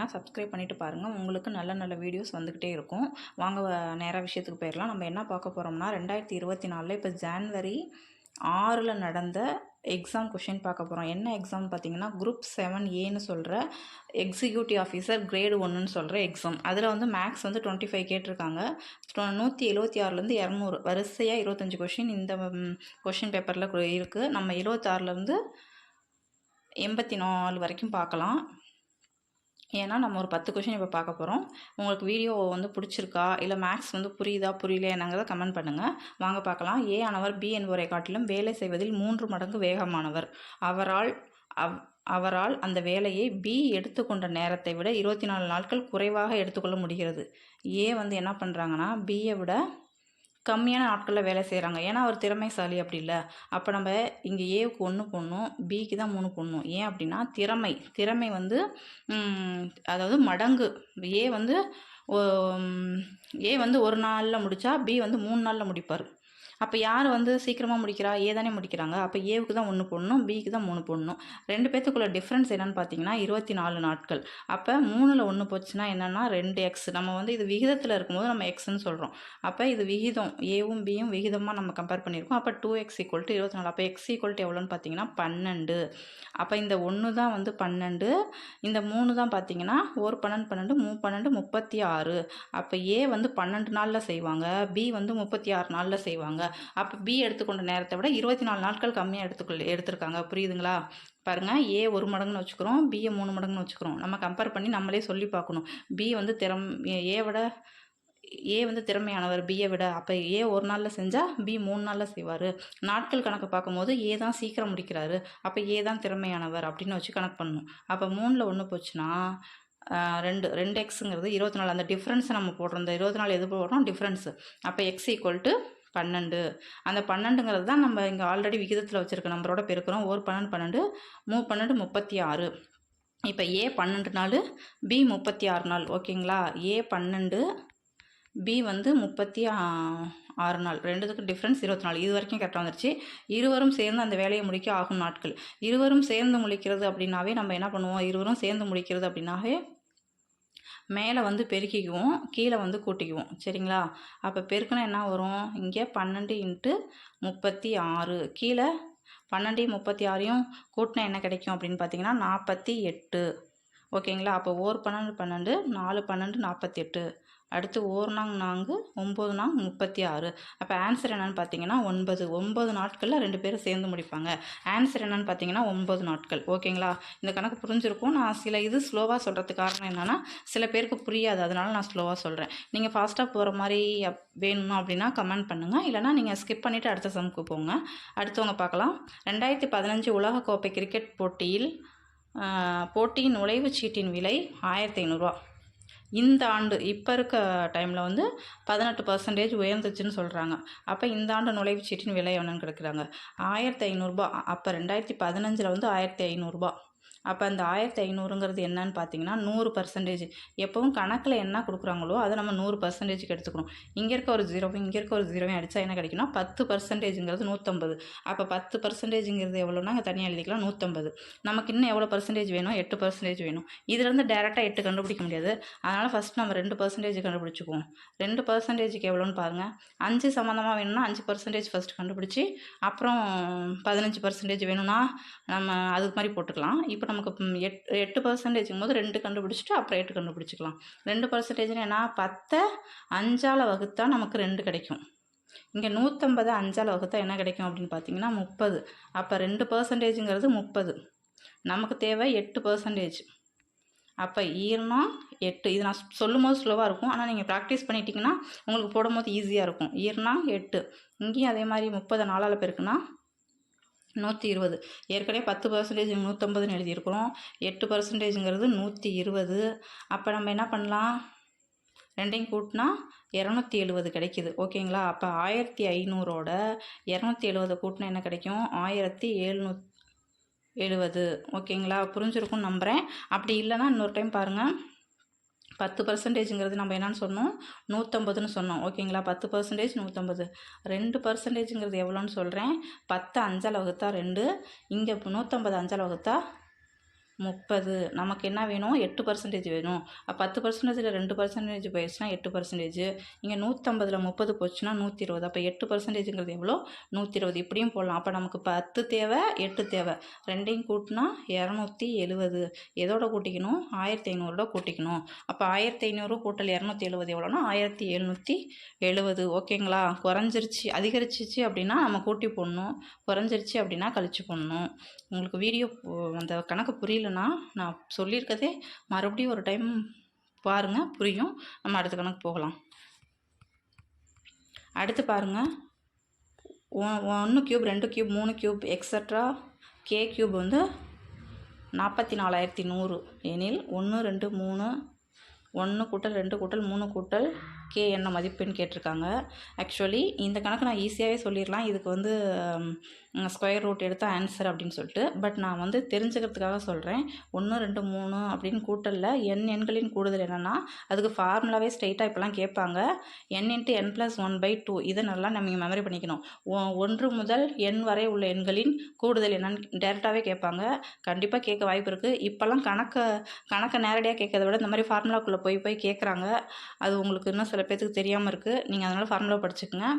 அப்படின்னா சப்ஸ்கிரைப் பண்ணிவிட்டு பாருங்கள். உங்களுக்கு நல்ல நல்ல வீடியோஸ் வந்துக்கிட்டே இருக்கும். வாங்க நேராக விஷயத்துக்கு போயிடலாம். நம்ம என்ன பார்க்க போகிறோம்னா 2024 இப்போ ஜான்வரி 6 நடந்த எக்ஸாம் கொஷின் பார்க்க போகிறோம். என்ன எக்ஸாம் பார்த்தீங்கன்னா குரூப் 7Aன்னு சொல்கிற எக்ஸிக்யூட்டிவ் ஆஃபீஸர் கிரேடு 1ன்னு சொல்கிற எக்ஸாம். அதில் வந்து மேக்ஸ் வந்து 25 கேட்டிருக்காங்க. 176லேருந்து 200 வரிசையாக 25 கொஷின் இந்த கொஷின் பேப்பரில் இருக்குது. நம்ம 76லேருந்து 84 வரைக்கும் பார்க்கலாம். ஏன்னா நம்ம ஒரு 10 கொஷின் இப்போ பார்க்க போகிறோம். உங்களுக்கு வீடியோ வந்து பிடிச்சிருக்கா இல்லை மேக்ஸ் வந்து புரியுதா புரியலையா என்னங்கிறத கமெண்ட் பண்ணுங்கள். வாங்க பார்க்கலாம். ஏ ஆனவர் பி என்பவரை காட்டிலும் வேலை செய்வதில் 3 மடங்கு வேகமானவர். அவரால் அந்த வேலையை பி எடுத்துக்கொண்ட நேரத்தை விட 24 நாட்கள் குறைவாக எடுத்துக்கொள்ள முடிகிறது. ஏ வந்து என்ன பண்ணுறாங்கன்னா பியை விட கம்மியான நாட்களில் வேலை செய்கிறாங்க. ஏன்னா அவர் திறமைசாலி அப்படி இல்லை. அப்போ நம்ம இங்கே ஏவுக்கு 1 போடணும், பிக்கு தான் 3 போடணும். ஏன் அப்படின்னா திறமை வந்து அதாவது மடங்கு. ஏ வந்து ஒரு நாளில் முடித்தா பி வந்து 3 நாளில் முடிப்பார். அப்போ யார் வந்து சீக்கிரமாக முடிக்கிறா? ஏ தானே முடிக்கிறாங்க. அப்போ ஏவுக்கு தான் 1 போடணும், பிக்கு தான் 3 போடணும். 2 பேர்த்துக்குள்ள டிஃப்ரென்ஸ் என்னென்னு பார்த்தீங்கன்னா 24 நாட்கள். அப்போ 3ல் 1 போச்சுன்னா என்னென்னா 2x. நம்ம வந்து இது விகிதத்தில் இருக்கும்போது நம்ம எக்ஸ்ன்னு சொல்கிறோம். அப்போ இது விகிதம், ஏவும் பியும் விகிதமாக நம்ம கம்பேர் பண்ணியிருக்கோம். அப்போ 2x = 24. அப்போ x = எவ்வளோன்னு பார்த்தீங்கன்னா 12. அப்போ இந்த 1 தான் வந்து 12, இந்த 3 தான் பார்த்தீங்கன்னா 1 12 12 3 12 36. அப்போ ஏ வந்து 12 நாளில் செய்வாங்க, பி வந்து 36 நாளில் செய்வாங்க. அப்போ பி எடுத்துக்கொண்ட நேரத்தை விட 24 நாட்கள் கம்மியாக எடுத்திருக்காங்க. புரியுதுங்களா? பாருங்கள், ஏ 1 மடங்குன்னு வச்சுக்கிறோம், பியை 3 மடங்குன்னு வச்சுக்கிறோம். நம்ம கம்பேர் பண்ணி நம்மளே சொல்லி பார்க்கணும். பி வந்து ஏ வந்து திறமையானவர் பியை விட. அப்போ ஏ 1 நாளில் செஞ்சால் பி 3 நாளில் செய்வார். நாட்கள் கணக்கு பார்க்கும்போது ஏ தான் சீக்கிரம் முடிக்கிறாரு. அப்போ ஏ தான் திறமையானவர் அப்படின்னு வச்சு கணக்கு பண்ணணும். அப்போ 3ல் 1 போச்சுன்னா 2x 24. அந்த டிஃப்ரென்ஸை நம்ம போடுறோம். இந்த 24 எது போடுறோம்? டிஃப்ரென்ஸு. அப்போ x = 12. அந்த 12ங்கிறது தான் நம்ம இங்கே ஆல்ரெடி விகிதத்தில் வச்சுருக்க நம்பரோட பெருக்கிறோம். 1 12 12 3 12 36. இப்போ ஏ 12 நாள், பி 36 நாள். ஓகேங்களா? ஏ 12, பி வந்து 36 நாள். ரெண்டுத்துக்கு டிஃப்ரென்ஸ் 24. இது வரைக்கும் கரெக்டாக வந்துருச்சு. இருவரும் சேர்ந்து அந்த வேலையை முடிக்க ஆகும் நாட்கள். இருவரும் சேர்ந்து முடிக்கிறது அப்படின்னாவே நம்ம என்ன பண்ணுவோம்? இருவரும் சேர்ந்து முடிக்கிறது அப்படின்னாவே மேலே வந்து பெருக்கிக்குவோம், கீழே வந்து கூட்டிக்குவோம். சரிங்களா? அப்போ பெருக்கினா என்ன வரும்? இங்கே 12 × 36. கீழே 12 36 கூட்டினா என்ன கிடைக்கும் அப்படின்னு பார்த்தீங்கன்னா 48. ஓகேங்களா? அப்போ 1 12 12 4 12 48. அடுத்து 1 4 9 36. அப்போ ஆன்சர் என்னென்னு பார்த்தீங்கன்னா 9 நாட்களில் 2 பேரும் சேர்ந்து முடிப்பாங்க. ஆன்சர் என்னென்னு பார்த்தீங்கன்னா 9 நாட்கள். ஓகேங்களா? இந்த கணக்கு புரிஞ்சிருக்கும். நான் சில இது ஸ்லோவாக சொல்கிறதுக்கு காரணம் என்னென்னா சில பேருக்கு புரியாது, அதனால நான் ஸ்லோவாக சொல்கிறேன். நீங்கள் ஃபாஸ்ட்டாக போகிற மாதிரி வேணும்னா அப்படின்னா கமெண்ட் பண்ணுங்கள், இல்லைனா நீங்கள் ஸ்கிப் பண்ணிவிட்டு அடுத்த சம்க்கு போங்க. அடுத்தவங்க பார்க்கலாம். 2015 உலகக்கோப்பை கிரிக்கெட் போட்டியின் நுழைவுச் சீட்டின் விலை 1500 ரூபா. இந்த ஆண்டு இப்போ இருக்க டைமில் வந்து 18% உயர்ந்துச்சுன்னு சொல்கிறாங்க. அப்போ இந்த ஆண்டு நுழைவுச் சீட்டின் விலை எவ்வளோன்னு கிடைக்கிறாங்க? 1500 ரூபா. அப்போ 2015 வந்து 1500 ரூபா. அப்போ அந்த 1500ங்கிறது என்னன்னு பார்த்தீங்கன்னா 100%. எப்பவும் கணக்கில் என்ன கொடுக்குறாங்களோ அதை நம்ம 100%க்கு எடுத்துக்கணும். இங்கே இருக்க ஒரு 0 இங்கே இருக்க ஒரு 0 அடித்தா என்ன கிடைக்குன்னா 10%ங்கிறது 150. அப்போ 10%ங்கிறது எவ்வளோன்னா அங்கே தனியாக எழுதிக்கலாம் 150. நமக்கு இன்னும் எவ்வளோ பர்சன்டேஜ் வேணும்? 8% வேணும். இதுலேருந்து டேரெக்டாக 8 கண்டுபிடிக்க முடியாது. அதனால் ஃபஸ்ட் நம்ம 2% கண்டுபிடிச்சிக்குவோம். 2%க்கு எவ்வளோன்னு பாருங்கள். 5 சம்மந்தமாக வேணும்னா 5% ஃபஸ்ட் கண்டுபிடிச்சி அப்புறம் 15% வேணும்னா நம்ம அது மாதிரி போட்டுக்கலாம். இப்போ நமக்கு 8%ங்கும் போது 2 கண்டுபிடிச்சிட்டு அப்புறம் 8 கண்டுபிடிச்சிக்கலாம். 2%ன்னா என்ன? 10 5ஆல் வகுத்தா நமக்கு 2 கிடைக்கும். இங்கே 150 5ஆல் வகுத்தா என்ன கிடைக்கும் அப்படின்னு பார்த்தீங்கன்னா 30. அப்போ 2%ங்கிறது 30. நமக்கு தேவை 8%. அப்போ ஈர்னா 8. இது நான் சொல்லும் போது ஸ்லோவாக இருக்கும், ஆனால் நீங்கள் ப்ராக்டிஸ் பண்ணிட்டீங்கன்னா உங்களுக்கு போடும் போது ஈஸியாக இருக்கும். ஈர்னா 8. இங்கேயும் அதே மாதிரி 30 4ஆல் பெருக்குனா 120. ஏற்கனவே 10% 150ன்னு எழுதியிருக்கிறோம். 8%ங்கிறது 120. அப்போ நம்ம என்ன பண்ணலாம்? ரெண்டையும் கூட்டினா 270 கிடைக்கிது. ஓகேங்களா? அப்போ 1500ஓட 270 கூட்டினா என்ன கிடைக்கும்? 1770. ஓகேங்களா? புரிஞ்சிருக்கும்னு நம்புகிறேன். அப்படி இல்லைன்னா இன்னொரு டைம் பாருங்கள். 10%ங்கிறது நம்ம என்னன்னு சொன்னோம்? 150ன்னு சொன்னோம். ஓகேங்களா? 10% 150. 2%ங்கிறது எவ்வளோன்னு சொல்கிறேன். 10 5ஆல் வகுத்தா 2. இங்கே 150 5ஆல் வகுத்தா 30. நமக்கு என்ன வேணும்? 8% வேணும். 10%ல் 2% போயிடுச்சுன்னா 8%. இங்கே 150ல் 30 போச்சுன்னா 120. அப்போ 8%ங்கிறது எவ்வளோ? 120. இப்படியும் போடலாம். அப்போ நமக்கு 10 தேவை, 8 தேவை. ரெண்டையும் கூட்டினா 270. எதோட கூட்டிக்கணும்? 1500 கூட்டிக்கணும். அப்போ 1500 கூட்டல் 270 எவ்வளோனா 1770. ஓகேங்களா? குறைஞ்சிருச்சு அதிகரிச்சிச்சு அப்படின்னா நம்ம கூட்டி போடணும், குறைஞ்சிருச்சு அப்படின்னா கழிச்சு போடணும். உங்களுக்கு வீடியோ அந்த கணக்கு புரியலன்னா நான் சொல்லியிருக்கதே மறுபடியும் ஒரு டைம் பாருங்கள், புரியும். நம்ம அடுத்த கணக்கு போகலாம். அடுத்து பாருங்கள், 1 cube 2 cube 3 cube extra K cube வந்து 44,100 எனில் 1 2 3 1 கூட்டல் 2 கூட்டல் 3 கூட்டல் கே என்ன மதிப்புன்னு கேட்டிருக்காங்க. ஆக்சுவலி இந்த கணக்கு நான் ஈஸியாகவே சொல்லிடலாம். இதுக்கு வந்து ஸ்கொயர் ரூட் எடுத்தால் ஆன்சர் அப்படின்னு சொல்லிட்டு. பட் நான் வந்து தெரிஞ்சுக்கிறதுக்காக சொல்கிறேன். 1 2 3 அப்படின்னு கூட்டலில் எண்களின் கூடுதல் என்னென்னா அதுக்கு ஃபார்முலாவே ஸ்ட்ரெயிட்டாக இப்போலாம் கேட்பாங்க. n × n+1/2. இதை நல்லா நம்ம மெமரி பண்ணிக்கணும். 1 முதல் n வரை உள்ள எண்களின் கூடுதல் என்னன்னு டேரெக்டாகவே கேட்பாங்க. கண்டிப்பாக கேட்க வாய்ப்பு இருக்குது. இப்போல்லாம் கணக்கை நேரடியாக கேட்கறத விட இந்த மாதிரி ஃபார்முலாக்குள்ளே போய் கேட்குறாங்க. அது உங்களுக்கு இன்னும் சில பேர்த்துக்கு தெரியாமல் இருக்குது. நீங்கள் அதனால் ஃபார்முலா படிச்சுக்கோங்க.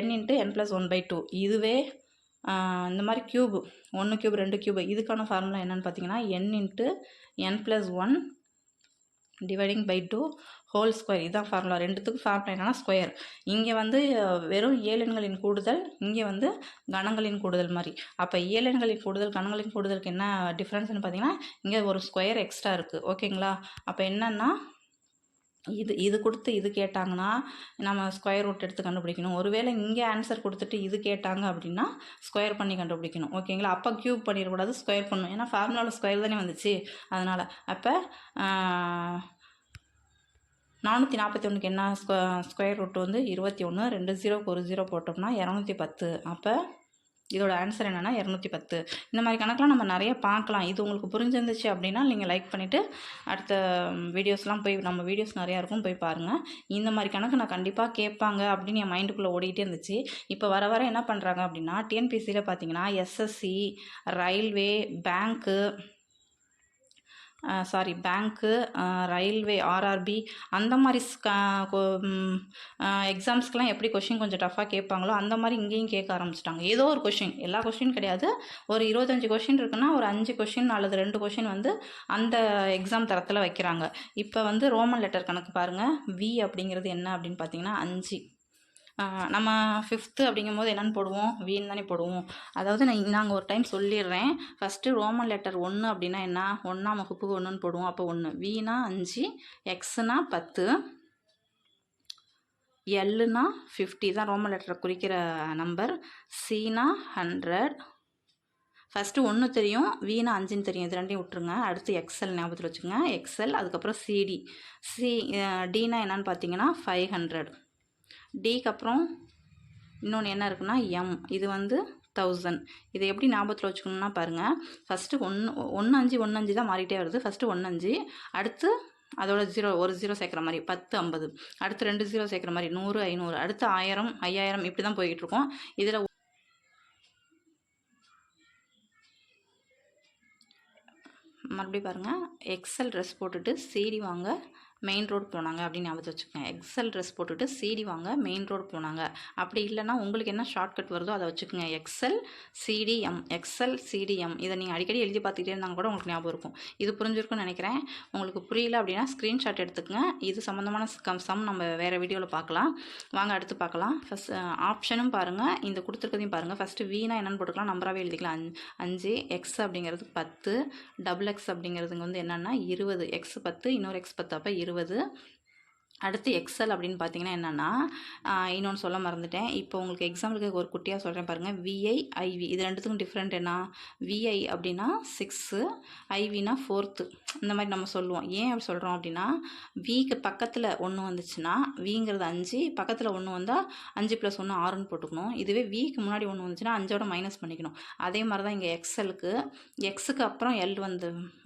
n × n+1/2. இதுவே இந்த மாதிரி கியூப் 1 கியூப் 2 கியூப் இதுக்கான ஃபார்முலா என்னென்னு பார்த்தீங்கன்னா n × n+1 /2 ஹோல் ஸ்கொயர். இதுதான் ஃபார்முலா. ரெண்டுத்துக்கும் ஃபார்முலா என்னென்னா ஸ்கொயர். இங்கே வந்து வெறும் ஏழெண்களின் கூடுதல், இங்கே வந்து கணங்களின் கூடுதல் மாதிரி. அப்போ ஏழெண்களின் கூடுதல் கணங்களின் கூடுதலுக்கு என்ன டிஃப்ரென்ஸ்னு பார்த்தீங்கன்னா இங்கே ஒரு ஸ்கொயர் எக்ஸ்ட்ரா இருக்குது. ஓகேங்களா? அப்போ என்னென்னா இது கொடுத்து இது கேட்டாங்கன்னா நம்ம ஸ்கொயர் ரூட் எடுத்து கண்டுபிடிக்கணும். ஒருவேளை இங்கே ஆன்சர் கொடுத்துட்டு இது கேட்டாங்க அப்படின்னா ஸ்கொயர் பண்ணி கண்டுபிடிக்கணும். ஓகேங்களா? அப்போ க்யூப் பண்ணிடக்கூடாது, ஸ்கொயர் பண்ணணும். ஏன்னா ஃபார்முலாவில் ஸ்கொயர் தானே வந்துச்சு. அதனால் அப்போ 441க்கு என்ன ஸ்கொயர் ரூட் வந்து 21. 2 0க்கு ஒரு 0 போட்டோம்னா 210. அப்போ இதோட ஆன்சர் என்னென்னா 210. இந்த மாதிரி கணக்கெலாம் நம்ம நிறைய பார்க்கலாம். இது உங்களுக்கு புரிஞ்சிருந்துச்சு அப்படின்னா நீங்கள் லைக் பண்ணிவிட்டு அடுத்த வீடியோஸ்லாம் போய் நம்ம வீடியோஸ் நிறையா இருக்கும், போய் பாருங்கள். இந்த மாதிரி கணக்கு நான் கண்டிப்பாக கேட்பாங்க அப்படின்னு என் மைண்டுக்குள்ளே ஓடிக்கிட்டே இருந்துச்சு. இப்போ வர என்ன பண்ணுறாங்க அப்படின்னா டிஎன்பிசியில் பார்த்தீங்கன்னா எஸ்எஸ்சி, ரயில்வே, பேங்க்கு, ரயில்வே, ஆர்ஆர்பி அந்த மாதிரி எக்ஸாம்ஸ்க்கெலாம் எப்படி கொஷின் கொஞ்சம் டஃப்பாக கேட்பாங்களோ அந்த மாதிரி இங்கேயும் கேட்க ஆரம்பிச்சிட்டாங்க. ஏதோ ஒரு கொஷின், எல்லா கொஷின் கிடையாது. ஒரு 25 கொஷின் இருக்குன்னா ஒரு 5 கொஷின் அல்லது 2 கொஷின் வந்து அந்த எக்ஸாம் தரத்தில் வைக்கிறாங்க. இப்போ வந்து ரோமன் லெட்டர் கணக்கு பாருங்கள். வி அப்படிங்கிறது என்ன அப்படின்னு பார்த்தீங்கன்னா 5. நம்ம 5th அப்படிங்கும்போது என்னென்னு போடுவோம்? வீன்னு தானே போடுவோம். அதாவது நாங்கள் ஒரு டைம் சொல்லிடுறேன். ஃபஸ்ட்டு ரோமன் லெட்டர் 1 அப்படின்னா என்ன? 1ஆம் வகுப்புக்கு 1ன்னு போடுவோம். அப்போ 1. வீனா 5, எக்ஸ்னா 10, எல்லுனா 50 தான் ரோமன் லெட்டரை குறிக்கிற நம்பர். சீனா 100. ஃபஸ்ட்டு 1 தெரியும், வீனா 5ன்னு தெரியும். இது ரெண்டையும் விட்டுருங்க. அடுத்து எக்ஸ்எல் ஞாபகத்தில் வச்சுக்கோங்க. எக்ஸ்எல், அதுக்கப்புறம் சிடி. டினா என்னன்னு பார்த்தீங்கன்னா 500. டிக்கு அப்புறம் இன்னொன்று என்ன இருக்குன்னா எம். இது வந்து 1000. இதை எப்படி ஞாபகத்தில் வச்சுக்கணுன்னா பாருங்கள். ஃபஸ்ட்டு 1 தான் மாறிட்டே வருது. ஃபஸ்ட்டு 1 5, அடுத்து அதோட 0 ஒரு 0 சேர்க்குற மாதிரி 10 50, அடுத்து 2 0 சேர்க்குற மாதிரி 100 500, அடுத்து 1000 5000 இப்படி தான் போய்கிட்ருக்கோம். இதில் மறுபடியும் பாருங்கள். எக்ஸல் ட்ரெஸ் போட்டுட்டு சிடி வாங்க மெயின் ரோடு போனாங்க அப்படின்னு ஞாபகம் வச்சுக்கோங்க. எக்ஸல் ட்ரெஸ் போட்டுட்டு சிடி வாங்க மெயின் ரோடு போனாங்க. அப்படி இல்லைன்னா உங்களுக்கு என்ன ஷார்ட்கட் வருதோ அதை வச்சுக்கோங்க. Excel CDM, excel CDM. இதை நீங்கள் அடிக்கடி எழுதி பார்த்துக்கிட்டே இருந்தாங்க கூட உங்களுக்கு ஞாபகம் இருக்கும். இது புரிஞ்சிருக்குன்னு நினைக்கிறேன். உங்களுக்கு புரியல அப்படின்னா ஸ்க்ரீன்ஷாட் எடுத்துக்கங்க. இது சம்மந்தமான சம் நம்ம வேறு வீடியோவில் பார்க்கலாம். வாங்க அடுத்து பார்க்கலாம். ஃபஸ்ட் ஆப்ஷனும் பாருங்கள், இந்த கொடுத்துருக்கதையும் பாருங்கள். ஃபஸ்ட்டு வீனா என்னென்னு போட்டுக்கலாம், நம்பராகவே எழுதிக்கலாம். 5. எக்ஸ் அப்படிங்கிறது 10, டபுள் எக்ஸ் அப்படிங்கிறதுங்க வந்து என்னென்னா 20. எக்ஸ் 10, இன்னொரு எக்ஸ் 10, அப்போ 20. அடுத்து எக்ஸல் அப்படின்னு பார்த்தீங்கன்னா என்னென்னா இன்னொன்று சொல்ல மறந்துட்டேன். இப்போ உங்களுக்கு எக்ஸாம்பிளுக்கு ஒரு குட்டியாக சொல்கிறேன் பாருங்கள். விஐ ஐவி இது ரெண்டுத்துக்கும் டிஃப்ரெண்ட் என்ன? விஐ அப்படின்னா 6, ஐவினா 4th. இந்த மாதிரி நம்ம சொல்லுவோம். ஏன் அப்படி சொல்கிறோம் அப்படின்னா விக்கு பக்கத்தில் 1 வந்துச்சுன்னா விங்கிறது 5, பக்கத்தில் 1 வந்தால் 5 + 1 6ன்னு போட்டுக்கணும். இதுவே விக்கு முன்னாடி 1 வந்துச்சுன்னா 5ஓட மைனஸ் பண்ணிக்கணும். அதே மாதிரி தான் இங்கே எக்ஸலுக்கு எக்ஸுக்கு அப்புறம் எல்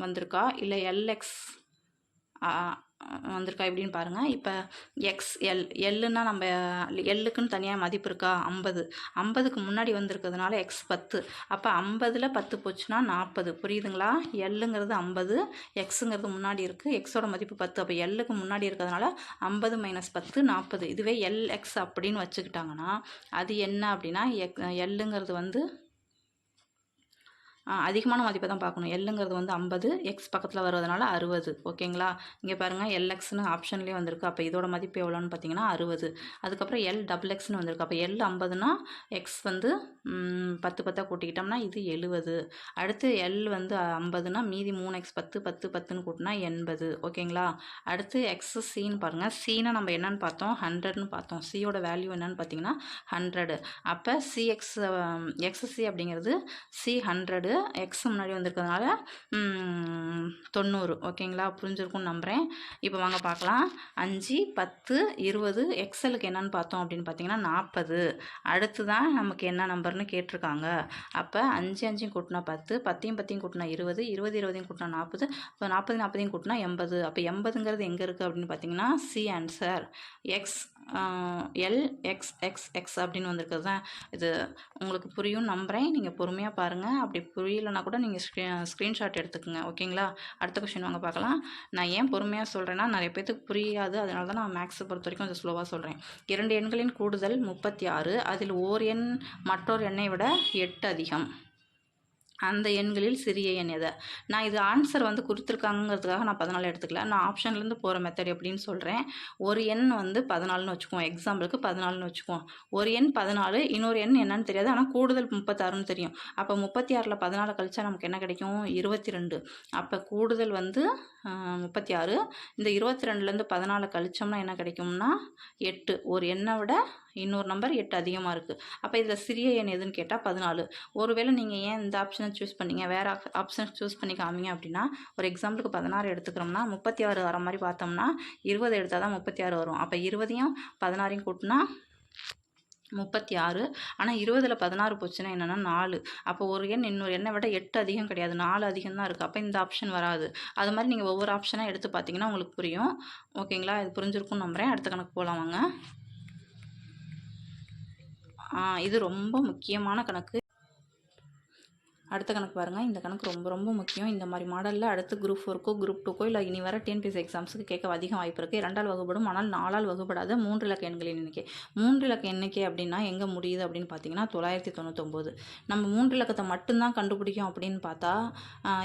வந்திருக்கா இல்லை எல்எக்ஸ் வந்திருக்கா எப்படின்னு பாருங்கள். இப்போ எல்லுன்னா நம்ம எல்லுக்குன்னு தனியாக மதிப்பு இருக்கா 50, 50க்கு முன்னாடி வந்திருக்கிறதுனால எக்ஸ் 10. அப்போ 50ல் 10 போச்சுன்னா 40. புரியுதுங்களா? எல்லுங்கிறது 50, எக்ஸுங்கிறது முன்னாடி இருக்குது, எக்ஸோட மதிப்பு 10. அப்போ எல்லுக்கு முன்னாடி இருக்கிறதுனால 50 - 10 40. இதுவே எல்எக்ஸ் அப்படின்னு வச்சுக்கிட்டாங்கன்னா அது என்ன அப்படின்னா எல்லுங்கிறது வந்து அதிகமான மதிப்பை தான் பார்க்கணும். எல்லுங்கிறது வந்து 50, எக்ஸ் பக்கத்தில் வருவதனால 60. ஓகேங்களா? இங்கே பாருங்கள் எல்எக்ஸ்னு ஆப்ஷன்லேயே வந்திருக்கு. அப்போ இதோட மதிப்பு எவ்வளோன்னு பார்த்தீங்கன்னா 60. அதுக்கப்புறம் எல்எக்ஸ்னு வந்திருக்கு. அப்போ எல் 50னா எக்ஸ் வந்து 10 10 கூட்டிக்கிட்டோம்னா இது 70. அடுத்து எல் வந்து 50னா மீதி 3x 10 10 10ன்னு கூட்டினா 80. ஓகேங்களா? அடுத்து எக்ஸ் சின்னு பாருங்கள். சீனா நம்ம என்னன்னு பார்த்தோம்? 100ன்னு பார்த்தோம். சியோட வேல்யூ என்னன்னு பார்த்தீங்கன்னா 100. அப்போ எக்ஸ்சி அப்படிங்கிறது சி 100, எக்ஸ் முன்னாடி வந்திருக்கிறதுனால 90. ஓகேங்களா? புரிஞ்சிருக்கும்னு நம்புகிறேன். இப்போ வாங்க பார்க்கலாம். 5 10 20 எக்ஸலுக்கு என்னன்னு பார்த்தோம் அப்படின்னு பார்த்தீங்கன்னா 40. அடுத்து தான் நமக்கு என்ன நம்பர்னு கேட்டிருக்காங்க. அப்போ 5 5 கூட்டினா 10, 10 10 கூட்டினா 20, 20 20 கூட்டினா 40, இப்போ 40 40 கூட்டினா 80. அப்போ 80ங்கிறது எங்கே இருக்குது அப்படின்னு பார்த்தீங்கன்னா சி ஆன்சர். எக்ஸ் எக்ஸ் அப்படின்னு வந்திருக்கிறது தான் இது. உங்களுக்கு புரியும் நம்புகிறேன். நீங்கள் பொறுமையாக பாருங்கள். அப்படி புரியலைன்னா கூட நீங்கள் ஸ்க்ரீன்ஷாட் எடுத்துக்கோங்க. ஓகேங்களா? அடுத்த கொஷின் வாங்க பார்க்கலாம். நான் ஏன் பொறுமையாக சொல்கிறேன்னா நிறைய பேருக்கு புரியாது, அதனால தான் நான் மேக்ஸை பொறுத்த வரைக்கும் கொஞ்சம் ஸ்லோவாக சொல்கிறேன். 2 எண்களின் கூடுதல் 36, அதில் ஓர் எண் மற்றொரு எண்ணை விட 8 அதிகம். அந்த எண்களில் சிறிய எண் எதை? நான் இது ஆன்சர் வந்து கொடுத்துருக்காங்கிறதுக்காக நான் 14 எடுத்துக்கல. நான் ஆப்ஷன்லேருந்து போகிற மெத்தட் எப்படின்னு சொல்கிறேன். ஒரு எண் வந்து 14ன்னு வச்சுக்குவோம். எக்ஸாம்பிளுக்கு 14ன்னு வச்சுக்குவோம். ஒரு எண் 14, இன்னொரு எண் என்னன்னு தெரியாது, ஆனால் கூடுதல் 36ன்னு தெரியும். அப்போ 36ல் 14 கழிச்சா நமக்கு என்ன கிடைக்கும்? 22. அப்போ கூடுதல் வந்து 36. இந்த 22லேருந்து 14 கழிச்சோம்னா என்ன கிடைக்கும்னா 8. ஒரு எண்ணை விட இன்னொரு நம்பர் 8 அதிகமாக இருக்குது. அப்போ இதில் சிறிய எண் எதுன்னு கேட்டால் 14. ஒருவேளை நீங்கள் ஏன் இந்த ஆப்ஷனை சூஸ் பண்ணீங்க, வேறு ஆப்ஷன் சூஸ் பண்ணி காமிங்க அப்படின்னா, ஒரு எக்ஸாம்பிளுக்கு 16 எடுத்துக்கிறோம்னா 36 வர மாதிரி பார்த்தோம்னா 20 எடுத்தால் தான் 36 வரும். அப்போ 20யும் 16யும் கூட்டினா 36. ஆனால் 20ல் 16 போச்சுன்னா என்னென்னா 4. அப்போ ஒரு எண் இன்னொரு எண்ணை விட 8 அதிகம் கிடையாது, 4 அதிகம் தான் இருக்குது. அப்போ இந்த ஆப்ஷன் வராது. அது மாதிரி நீங்கள் ஒவ்வொரு ஆப்ஷனாக எடுத்து பார்த்தீங்கன்னா உங்களுக்கு புரியும். ஓகேங்களா? இது புரிஞ்சிருக்கும்னு நம்புகிறேன். அடுத்த கணக்கு போகலாம் வாங்க. இது ரொம்ப முக்கியமான கணக்கு. அடுத்த கணக்கு பாருங்கள். இந்த கணக்கு ரொம்ப ரொம்ப முக்கியம். இந்த மாதிரி மாடலில் அடுத்து குரூப் 4க்கோ குரூப் 2க்கோ இல்லை இனி வர டிஎன்பிஎஸ்சி எக்ஸாம்ஸுக்கு கேட்க அதிகம் வாய்ப்பு இருக்குது. 2ஆல் வகுப்படும், ஆனால் 4ஆல் வகுப்படாத 3 இலக்க எண்களின் எண்ணிக்கை. 3 இலக்க எண்ணிக்கை அப்படின்னா எங்கே முடியுது அப்படின்னு பார்த்தீங்கன்னா 999. நம்ம 3 இலக்கத்தை மட்டும்தான் கண்டுபிடிக்கும் அப்படின்னு பார்த்தா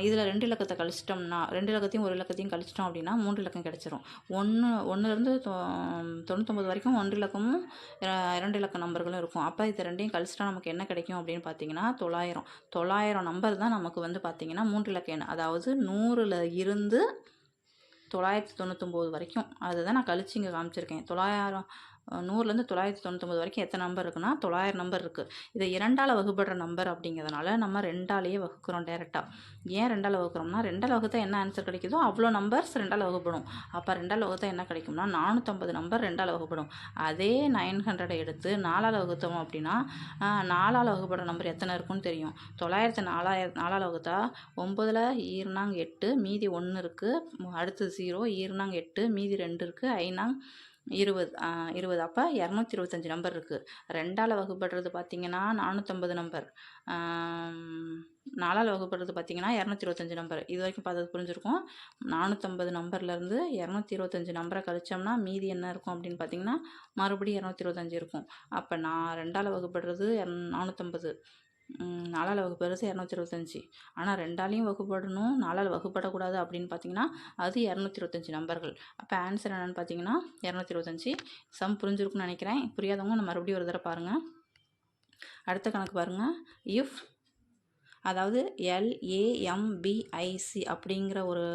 இதில் 2 இலக்கத்தை கழிச்சிட்டோம்னா 2 இலக்கத்தையும் 1 இலக்கத்தையும் கழிச்சிட்டோம் அப்படின்னா 3 இலக்கம் கிடச்சிரும். 1லேருந்து 99 வரைக்கும் 1 இலக்கமும் 2 இலக்க நம்பர்களும் இருக்கும். அப்போ இது ரெண்டையும் கழிச்சிட்டா நமக்கு என்ன கிடைக்கும் அப்படின்னு பார்த்தீங்கன்னா 900 நம்பர் தான் நமக்கு வந்து பார்த்திங்கன்னா 3 இலக்க எண். அதாவது 100ல் இருந்து 999 வரைக்கும். அதுதான் நான் கழிச்சு இங்கே காமிச்சிருக்கேன். 100லேருந்து 999 வரைக்கும் எத்தனை நம்பர் இருக்குன்னா 900 நம்பர் இருக்குது. இதை 2ஆல் வகுப்படுற நம்பர் அப்படிங்கிறதுனால நம்ம 2ஆலேயே வகுக்கிறோம் டேரெக்டாக. ஏன் 2ஆல் வகுக்கிறோம்னா 2ஆல் வகுத்தா என்ன ஆன்சர் கிடைக்குதோ அவ்வளோ நம்பர்ஸ் 2ஆல் வகுப்படும். அப்போ 2ஆல் வகுத்தா என்ன கிடைக்கும்னா 450 நம்பர் 2ஆல் வகுப்படும். அதே 900 எடுத்து 4ஆல் வகுத்தோம் அப்படின்னா 4ஆல் வகுப்படுற நம்பர் எத்தனை இருக்குன்னு தெரியும். 900 வகுத்தா 9ல் ஈர்னாங்க 8, மீதி 1 இருக்குது, அடுத்து 0, ஈர்னாங்க 8, மீதி 2 இருக்குது, ஐநாங் 20. அப்போ 225 நம்பர் இருக்குது. 2ஆல் வகுப்படுறது பார்த்திங்கன்னா 450 நம்பர், 4ஆல் வகுப்படுறது பார்த்திங்கன்னா 225 நம்பர். இது வரைக்கும் பார்த்தது புரிஞ்சிருக்கும். 450 நம்பர்லேருந்து 225 நம்பரை கழிச்சோம்னா மீதி என்ன இருக்கும் அப்படின்னு பார்த்திங்கன்னா மறுபடியும் 225 இருக்கும். அப்போ 2ஆல் வகுப்படுறது 450, 4ஆல் வகுப்படுறது 225. ஆனால் 2ஆலையும் வகுப்படணும், 4ஆல் வகுப்படக்கூடாது அப்படின்னு பார்த்தீங்கன்னா அது 225 நம்பர்கள். அப்போ ஆன்சர் என்னென்னு பார்த்தீங்கன்னா 225. சம் புரிஞ்சிருக்குன்னு நினைக்கிறேன். புரியாதவங்க நான் மறுபடியும் ஒரு தடவை பாருங்கள். அடுத்த கணக்கு பாருங்கள். இஃப் அதாவது LAMBIC அப்படிங்கிற ஒரு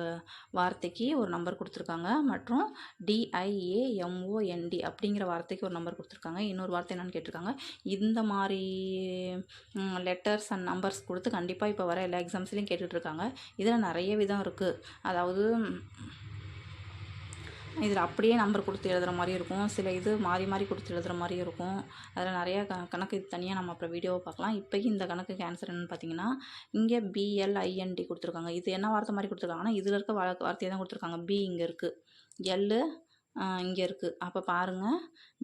வார்த்தைக்கு ஒரு நம்பர் கொடுத்துருக்காங்க, மற்றும் DIAMOND அப்படிங்கிற வார்த்தைக்கு ஒரு நம்பர் கொடுத்துருக்காங்க. இன்னொரு வார்த்தை என்னென்னு கேட்டிருக்காங்க. இந்த மாதிரி லெட்டர்ஸ் அண்ட் நம்பர்ஸ் கொடுத்து கண்டிப்பாக இப்போ வர எல்லா எக்ஸாம்ஸ்லையும் கேட்டுட்ருக்காங்க. இதில் நிறைய விதம் இருக்குது. அதாவது இதில் அப்படியே நம்பர் கொடுத்து எழுதுகிற மாதிரி இருக்கும், சில இது மாறி மாறி கொடுத்து எழுதுகிற மாதிரி இருக்கும். அதில் நிறையா கணக்கு இது தனியாக நம்ம அப்புறம் வீடியோவை பார்க்கலாம். இப்போக்கி இந்த கணக்குக்கு ஆன்சர் என்னென்னு பார்த்தீங்கன்னா, இங்கே BLIND கொடுத்துருக்காங்க. இது என்ன வார்த்தை மாதிரி கொடுத்துருக்காங்கன்னா இதில் இருக்க வார்த்தையை தான் கொடுத்துருக்காங்க. B இங்கே இருக்குது, L இங்கே இருக்குது. அப்போ பாருங்கள்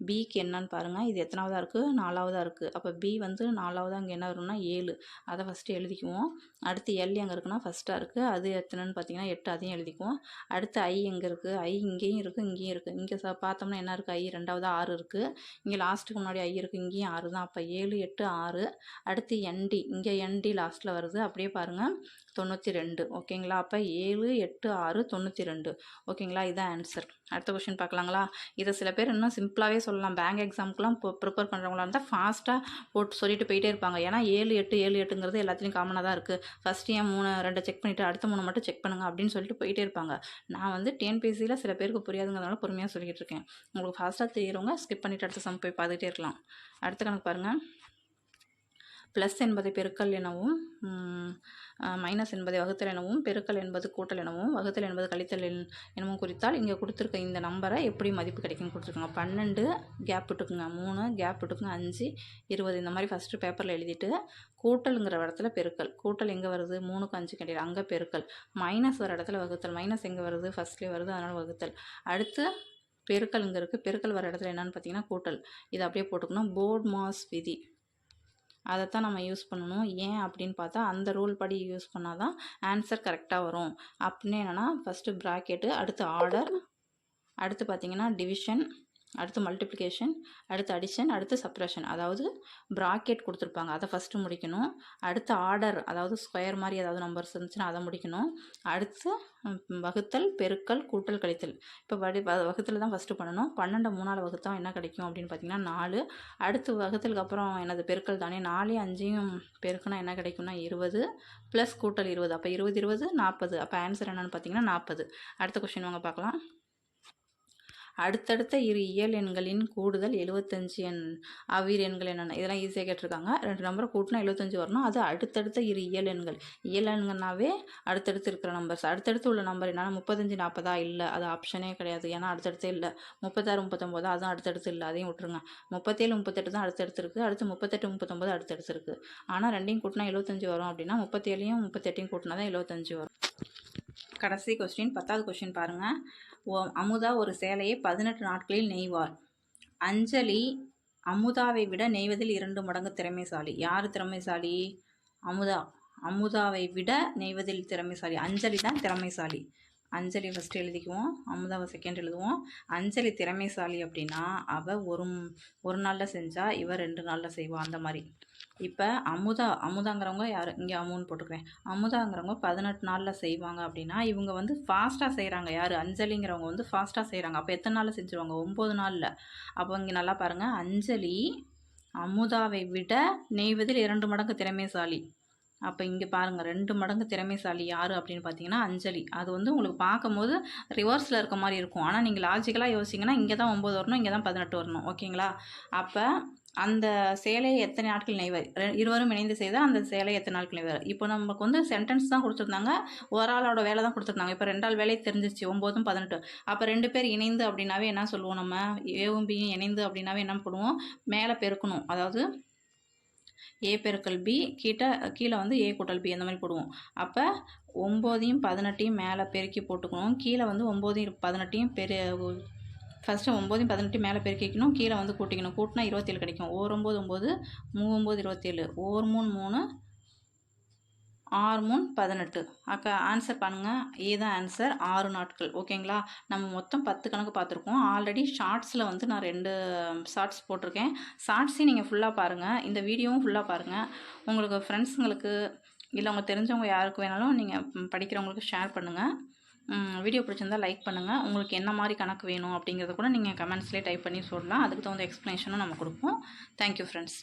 பிக்கு என்னன்னு பாருங்கள். இது எத்தனாவதாக இருக்குது? 4வதாக இருக்குது. அப்போ பி வந்து 4வதாக அங்கே என்ன வரும்னா 7. அதை ஃபஸ்ட்டு எழுதிக்குவோம். அடுத்து எல் எங்கே இருக்குன்னா ஃபஸ்ட்டாக இருக்குது, அது எத்தனைன்னு பார்த்தீங்கன்னா 8, அதையும் எழுதிக்குவோம். அடுத்து ஐ எங்கே இருக்குது? ஐ இங்கேயும் இருக்குது, இங்கேயும் இருக்குது. இங்கே பார்த்தோம்னா என்ன இருக்குது? ஐ 2வது 6 இருக்குது. இங்கே லாஸ்ட்டுக்கு முன்னாடி ஐ இருக்குது, இங்கேயும் 6 தான். அப்போ 7, 8, 6. அடுத்து என்டி, இங்கே என்டி லாஸ்ட்டில் வருது. அப்படியே பாருங்கள் 92. ஓகேங்களா? அப்போ 7, 8, 6, 92. ஓகேங்களா? இதுதான் ஆன்சர். அடுத்த கொஷின் பார்க்கலாங்களா? இதை சில பேர் இன்னும் சிம்பிளாகவே சொல்லலாம். பேங்க் எக்ஸாமுக்குலாம் ப்ரிப்பேர் பண்ணுறவங்களா இருந்தால் ஃபாஸ்ட்டாக போட்டு சொல்லிட்டு போயிட்டே இருப்பாங்க. ஏன்னா 7, 8, 7, 8ங்கிறது எல்லாத்துலேயும் காமனாக தான் இருக்குது. ஃபஸ்ட்டு ஏன் 3, 2 செக் பண்ணிவிட்டு அடுத்த 3 மட்டும் செக் பண்ணுங்கள் அப்படின்னு சொல்லிட்டு போயிட்டே இருப்பாங்க. நான் வந்து TNPSCயில் சில பேருக்கு புரியாதுங்கிறதுனால பொறுமையாக சொல்லிக்கிட்டு இருக்கேன். உங்களுக்கு ஃபாஸ்ட்டாக தெரியுறவங்க ஸ்கிப் பண்ணிவிட்டு அடுத்த சம் போய் பார்த்துக்கிட்டே இருக்கலாம். அடுத்த கணக்கு பாருங்கள். ப்ளஸ் என்பதை பெருக்கல் எனவும், மைனஸ் என்பதை வகுத்தல் எனவும், பெருக்கல் என்பது கூட்டல் எனவும், வகுத்தல் என்பது கழித்தல் எனவும் குறித்தால் இங்கே கொடுத்துருக்க இந்த நம்பரை எப்படி மதிப்பு கிடைக்குன்னு கொடுத்துருக்காங்க. 12 கேப் விட்டுக்குங்க, 3 கேப் விட்டுக்குங்க, 5, 20 இந்த மாதிரி ஃபஸ்ட்டு பேப்பரில் எழுதிட்டு கூட்டலுங்கிற இடத்துல பெருக்கல். கூட்டல் எங்கே வருது? 3க்கு 5 கிடையாது, அங்கே பெருக்கல். மைனஸ் வர இடத்துல வகுத்தல். மைனஸ் எங்கே வருது? ஃபஸ்ட்லேயே வருது, அதனால் வகுத்தல். அடுத்து பெருக்கல் இங்கே இருக்குது, பெருக்கல் வர இடத்துல என்னென்னு பார்த்தீங்கன்னா கூட்டல். இதை அப்படியே போட்டுக்கணும். போர்ட் மாஸ் விதி அதைத்தான் நம்ம யூஸ் பண்ணணும். ஏன் அப்படின்னு பார்த்தா அந்த ரூல் படி யூஸ் பண்ணால் தான் ஆன்சர் கரெக்டாக வரும். அப்படின்னு என்னென்னா ஃபஸ்ட்டு ப்ராக்கெட்டு, அடுத்து ஆர்டர், அடுத்து பார்த்திங்கன்னா டிவிஷன், அடுத்து மல்டிப்ளிகேஷன், அடுத்து அடிஷன், அடுத்து சப்ரேஷன். அதாவது ப்ராக்கெட் கொடுத்துருப்பாங்க, அதை ஃபஸ்ட்டு முடிக்கணும். அடுத்து ஆர்டர், அதாவது ஸ்கொயர் மாதிரி ஏதாவது நம்பர்ஸ் இருந்துச்சுன்னா அதை முடிக்கணும். அடுத்து வகுத்தல், பெருக்கல், கூட்டல், கழித்தல். இப்போ வகுத்தல் தான் ஃபஸ்ட்டு பண்ணணும். 12 3ஆல் வகுத்தா என்ன கிடைக்கும் அப்படின்னு பார்த்தீங்கன்னா 4. அடுத்து வகுத்தலுக்கு அப்புறம் என்னது? பெருக்கல் தானே. 4, 5 பெருக்குனா என்ன கிடைக்கும்னா 20 ப்ளஸ் கூட்டல் 20. அப்போ 20, 20, 40. அப்போ ஆன்சர் என்னென்னு பார்த்தீங்கன்னா 40. அடுத்த கொஸ்டின் வாங்க பார்க்கலாம். அடுத்தடுத்த இரு இயல் எண்களின் கூடுதல் 75 அவ்விரு எண்கள் என்னென்ன? இதெல்லாம் ஈஸியாக கேட்டிருக்காங்க. 2 நம்பரை கூட்டினா 75 வரணும். அது அடுத்தடுத்த இரு இயல் எண்கள். இயல் எண்கள்னாவே அடுத்தடுத்து இருக்கிற நம்பர்ஸ். அடுத்தடுத்து உள்ள நம்பர் என்னன்னா 35, 40 இல்லை, அது ஆப்ஷனே கிடையாது. ஏன்னா அடுத்தடுத்தே இல்லை. 36, 39 அதுவும் அடுத்தடுத்து இல்லை, அதையும் விட்டுருங்க. 37, 38 தான் அடுத்தடுத்து இருக்குது. அடுத்து 38, 39 அடுத்தடுத்து இருக்குது. ஆனால் ரெண்டையும் கூட்டினா 75 வரும். அப்படின்னா 37யும் 38யும் கூட்டினா தான் 75 வரும். கடைசி கொஸ்டின், 10வது கொஸ்டின் பாருங்கள். அமுதா ஒரு சேலையை 18 நாட்களில் நெய்வார். அஞ்சலி அமுதாவை விட நெய்வதில் 2 மடங்கு திறமைசாலி. யார் திறமைசாலி? அமுதா. அமுதாவை விட நெய்வதில் திறமைசாலி. அஞ்சலி தான் திறமைசாலி. அஞ்சலி ஃபஸ்ட்டு எழுதிக்குவோம், அமுதாவை செகண்ட் எழுதுவோம். அஞ்சலி திறமைசாலி அப்படின்னா அவள் ஒரு நாளில் செஞ்சால் இவள் 2 நாளில் செய்வாள், அந்த மாதிரி. இப்போ அமுதாங்கிறவங்க யார்? இங்கே அமுன்னு போட்டுக்கிறேன். அமுதாங்கிறவங்க 18 நாளில் செய்வாங்க அப்படின்னா இவங்க வந்து ஃபாஸ்ட்டாக செய்கிறாங்க. யார்? அஞ்சலிங்கிறவங்க வந்து ஃபாஸ்ட்டாக செய்கிறாங்க. அப்போ எத்தனை நாளில் செஞ்சுருவாங்க? 9 நாளில். அப்போ இங்கே நல்லா பாருங்கள். அஞ்சலி அமுதாவை விட நெய்வதில் 2 மடங்கு திறமைசாலி. அப்போ இங்கே பாருங்கள் 2 மடங்கு திறமைசாலி யார் அப்படின்னு பார்த்தீங்கன்னா அஞ்சலி. அது வந்து உங்களுக்கு பார்க்கும்போது ரிவர்ஸில் இருக்க மாதிரி இருக்கும். ஆனால் நீங்கள் லாஜிக்கலாக யோசிங்கன்னா இங்கே தான் 9 வரணும், இங்கே தான் 18 வரணும். ஓகேங்களா? அப்போ அந்த சேலையை எத்தனை நாட்கள் நெய்வார்? இருவரும் இணைந்து செய்தால் அந்த சேலை எத்தனை நாட்கள் நெய்வார்? இப்போ நமக்கு வந்து சென்டென்ஸ் தான் கொடுத்துருந்தாங்க, ஒரு ஆளோட வேலை தான் கொடுத்துருந்தாங்க. இப்போ 2 ஆள் வேலையை தெரிஞ்சிச்சு, 9, 18. அப்போ 2 பேர் இணைந்து அப்படின்னாவே என்ன சொல்லுவோம்? நம்ம ஏவும் பியும் இணைந்து அப்படின்னாவே என்ன பண்ணுவோம்? மேலே பெருக்கணும். அதாவது ஏ பெருக்கல் பி, கீழே வந்து ஏ கூட்டல் பி அந்த மாதிரி போடுவோம். அப்போ 9யும் 18யும் மேலே பெருக்கி போட்டுக்கணும். கீழே வந்து 9யும் 18யும் ஃபஸ்ட்டு 9யும் 18யும் மேலே பெருக்கிக்கணும், கீழே வந்து கூட்டிக்கணும். கூட்டினா 27 கிடைக்கும். 9, 9, 3, 27, 1, 3, 3, 6, 3, 18. ஆன்சர் பண்ணுங்கள். இதுதான் ஆன்சர். 6 நாட்கள். ஓகேங்களா? நம்ம மொத்தம் 10 கணக்கு பார்த்துருக்கோம். ஆல்ரெடி ஷார்ட்ஸில் வந்து நான் 2 ஷார்ட்ஸ் போட்டிருக்கேன். ஷார்ட்ஸையும் நீங்கள் ஃபுல்லாக பாருங்கள், இந்த வீடியோவும் ஃபுல்லாக பாருங்கள். உங்களுக்கு ஃப்ரெண்ட்ஸுங்களுக்கு இல்லை அவங்க தெரிஞ்சவங்க யாருக்கு வேணாலும் நீங்கள் படிக்கிறவங்களுக்கு ஷேர் பண்ணுங்கள். வீடியோ பிடிச்சிருந்தால் லைக் பண்ணுங்கள். உங்களுக்கு என்ன மாதிரி கணக்கு வேணும் அப்படிங்கிறத கூட நீங்கள் கமெண்ட்ஸ்லேயே டைப் பண்ணி சொல்லலாம். அதுக்கு தகுந்த எக்ஸ்ப்ளனேஷனும் நம்ம கொடுப்போம். Thank you friends.